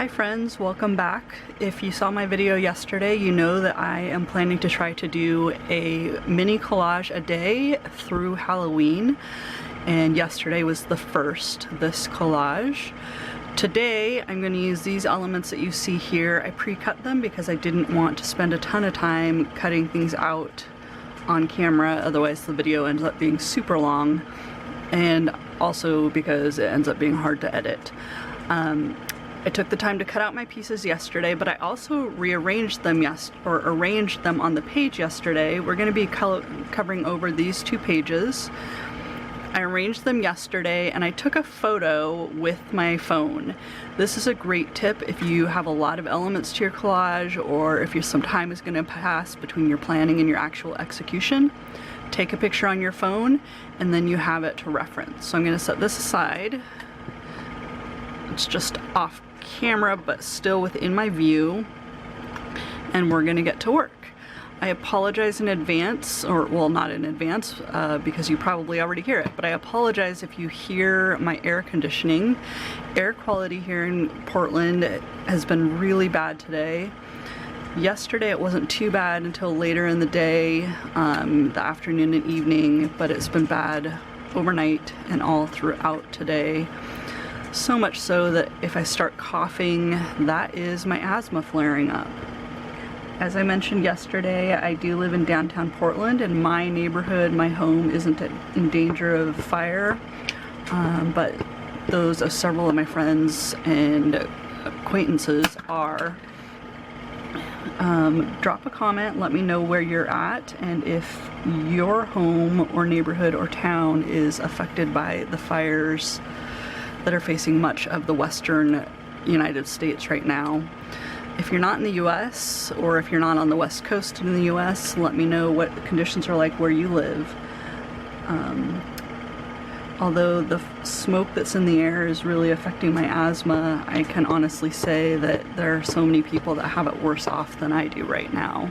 Hi friends, welcome back. If you saw my video yesterday, you know that I am planning to try to do a mini collage a day through Halloween, and yesterday was the first, this collage. Today I'm going to use these elements that you see here. I pre-cut them because I didn't want to spend a ton of time cutting things out on camera, otherwise the video ends up being super long, and also because it ends up being hard to edit. I took the time to cut out my pieces yesterday, but I also rearranged them arranged them on the page yesterday. We're going to be covering over these two pages. I arranged them yesterday and I took a photo with my phone. This is a great tip if you have a lot of elements to your collage, or if some time is going to pass between your planning and your actual execution. Take a picture on your phone and then you have it to reference. So I'm going to set this aside. It's just off camera but still within my view, and we're gonna get to work. I apologize in advance, or well, not in advance because you probably already hear it, but I apologize if you hear my air conditioning. Air quality here in Portland has been really bad today. Yesterday it wasn't too bad until later in the day, the afternoon and evening, but it's been bad overnight and all throughout today. So much so that if I start coughing, that is my asthma flaring up. As I mentioned yesterday, I do live in downtown Portland, and my neighborhood, my home, isn't in danger of fire, but those of several of my friends and acquaintances are. Drop a comment, let me know where you're at, and if your home or neighborhood or town is affected by the fires that are facing much of the western United States right now. If you're not in the US, or if you're not on the west coast in the US, let me know what the conditions are like where you live. Although the smoke that's in the air is really affecting my asthma, I can honestly say that there are so many people that have it worse off than I do right now.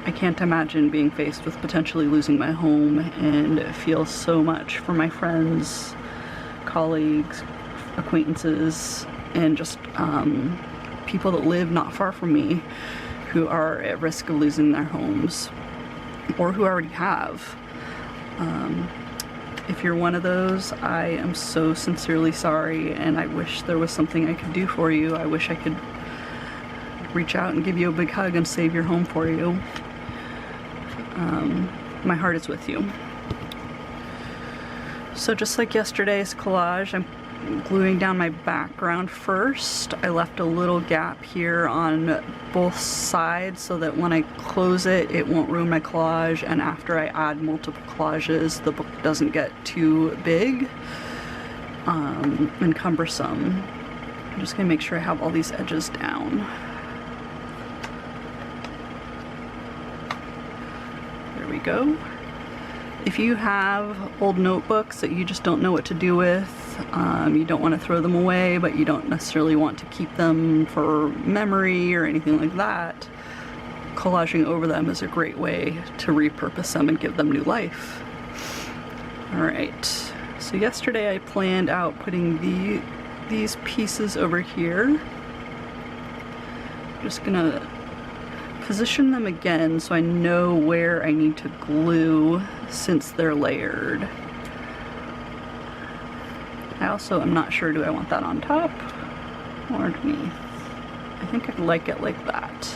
I can't imagine being faced with potentially losing my home, and feel so much for my friends, colleagues, acquaintances, and just people that live not far from me who are at risk of losing their homes, or who already have. If you're one of those, I am so sincerely sorry, and I wish there was something I could do for you. I wish I could reach out and give you a big hug and save your home for you. My heart is with you. So just like yesterday's collage, I'm gluing down my background first. I left a little gap here on both sides so that when I close it, it won't ruin my collage, and after I add multiple collages, the book doesn't get too big and cumbersome. I'm just gonna make sure I have all these edges down. There we go. If you have old notebooks that you just don't know what to do with, you don't want to throw them away, but you don't necessarily want to keep them for memory or anything like that, collaging over them is a great way to repurpose them and give them new life. Alright, so yesterday I planned out putting these pieces over here. I'm just gonna position them again so I know where I need to glue since they're layered. I also am not sure, do I want that on top or underneath? I think I'd like it like that.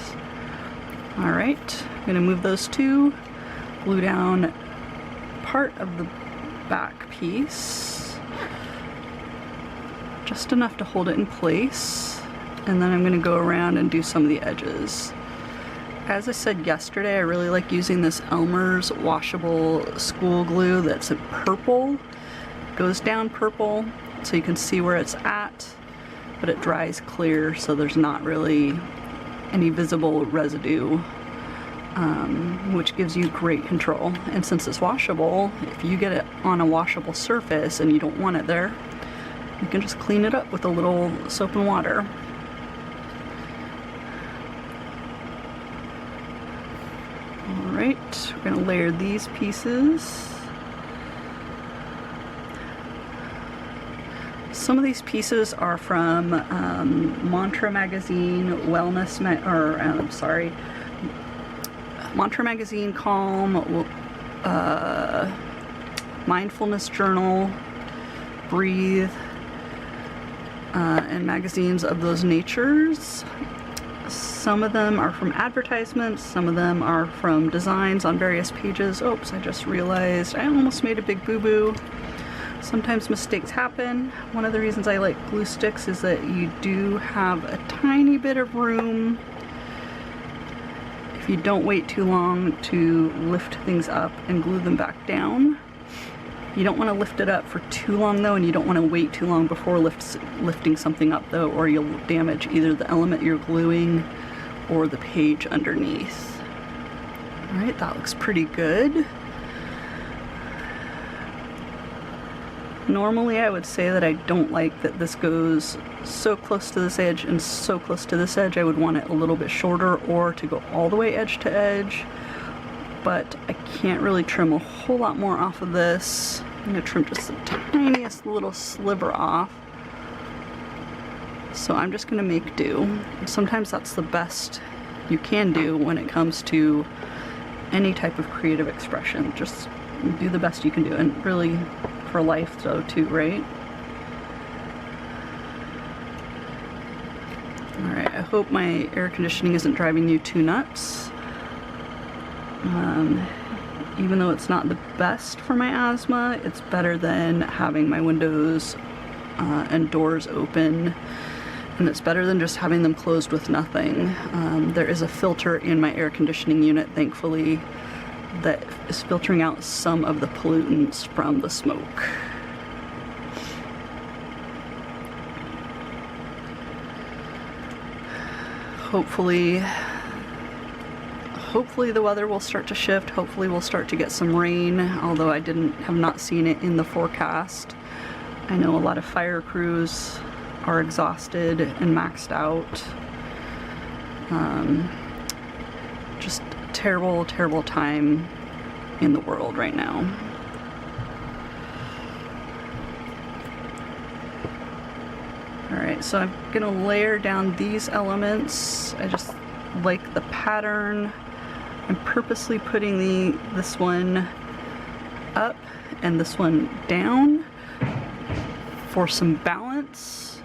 Alright, I'm gonna move those two, glue down part of the back piece, just enough to hold it in place, and then I'm gonna go around and do some of the edges. As I said yesterday, I really like using this Elmer's washable school glue that's in purple. It goes down purple so you can see where it's at, but it dries clear so there's not really any visible residue, which gives you great control. And since it's washable, if you get it on a washable surface and you don't want it there, you can just clean it up with a little soap and water. Alright, we're going to layer these pieces. Some of these pieces are from Mantra Magazine, Mantra Magazine, Calm, Mindfulness Journal, Breathe, and magazines of those natures. Some of them are from advertisements, some of them are from designs on various pages. Oops, I just realized I almost made a big boo-boo. Sometimes mistakes happen. One of the reasons I like glue sticks is that you do have a tiny bit of room if you don't wait too long to lift things up and glue them back down. You don't want to lift it up for too long though, and you don't want to wait too long before lifting something up though, or you'll damage either the element you're gluing or the page underneath. Alright, that looks pretty good. Normally I would say that I don't like that this goes so close to this edge and so close to this edge. I would want it a little bit shorter or to go all the way edge to edge. But I can't really trim a whole lot more off of this. I'm going to trim just the tiniest little sliver off. So I'm just going to make do. Sometimes that's the best you can do when it comes to any type of creative expression. Just do the best you can do, and really for life though too, right? Alright, I hope my air conditioning isn't driving you too nuts. Even though it's not the best for my asthma, it's better than having my windows and doors open, and it's better than just having them closed with nothing. There is a filter in my air conditioning unit, thankfully, that is filtering out some of the pollutants from the smoke. Hopefully the weather will start to shift. Hopefully we'll start to get some rain, although I have not seen it in the forecast. I know a lot of fire crews are exhausted and maxed out. Just terrible, terrible time in the world right now. Alright, so I'm gonna layer down these elements. I just like the pattern. I'm purposely putting this one up and this one down for some balance.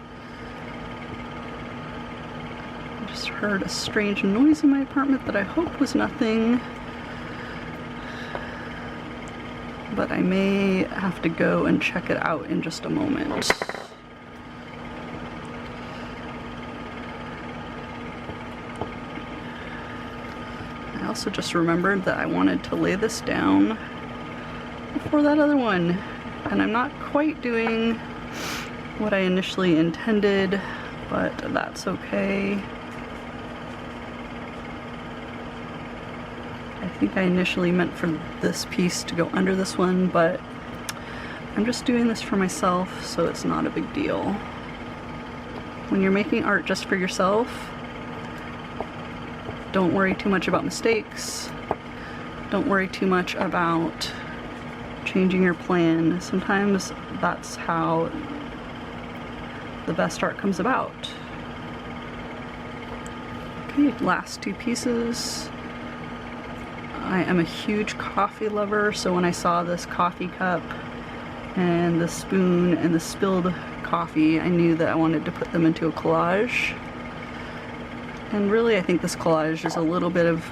I just heard a strange noise in my apartment that I hope was nothing, but I may have to go and check it out in just a moment. I also just remembered that I wanted to lay this down before that other one, and I'm not quite doing what I initially intended, but that's okay. I think I initially meant for this piece to go under this one, but I'm just doing this for myself, so it's not a big deal. When you're making art just for yourself, don't worry too much about mistakes. Don't worry too much about changing your plan. Sometimes that's how the best art comes about. Okay, last two pieces. I am a huge coffee lover, so when I saw this coffee cup and the spoon and the spilled coffee, I knew that I wanted to put them into a collage. And really, I think this collage is a little bit of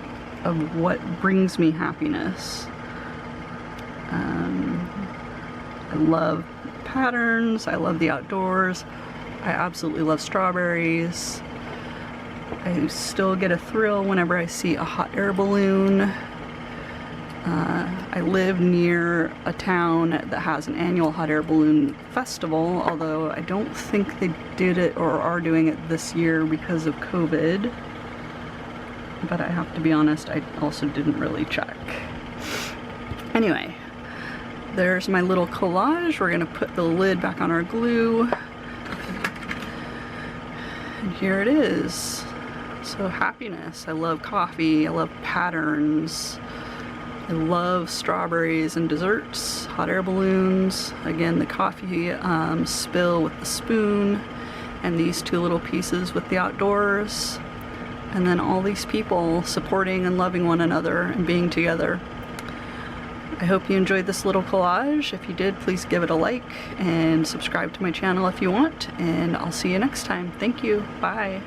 what brings me happiness. I love patterns, I love the outdoors, I absolutely love strawberries. I still get a thrill whenever I see a hot air balloon. I live near a town that has an annual hot air balloon festival, although I don't think they did it or are doing it this year because of COVID. But I have to be honest, I also didn't really check. Anyway, there's my little collage. We're gonna put the lid back on our glue. And here it is. So happiness, I love coffee, I love patterns. I love strawberries and desserts, hot air balloons, again the coffee spill with the spoon, and these two little pieces with the outdoors, and then all these people supporting and loving one another and being together. I hope you enjoyed this little collage. If you did, please give it a like and subscribe to my channel if you want, and I'll see you next time. Thank you. Bye.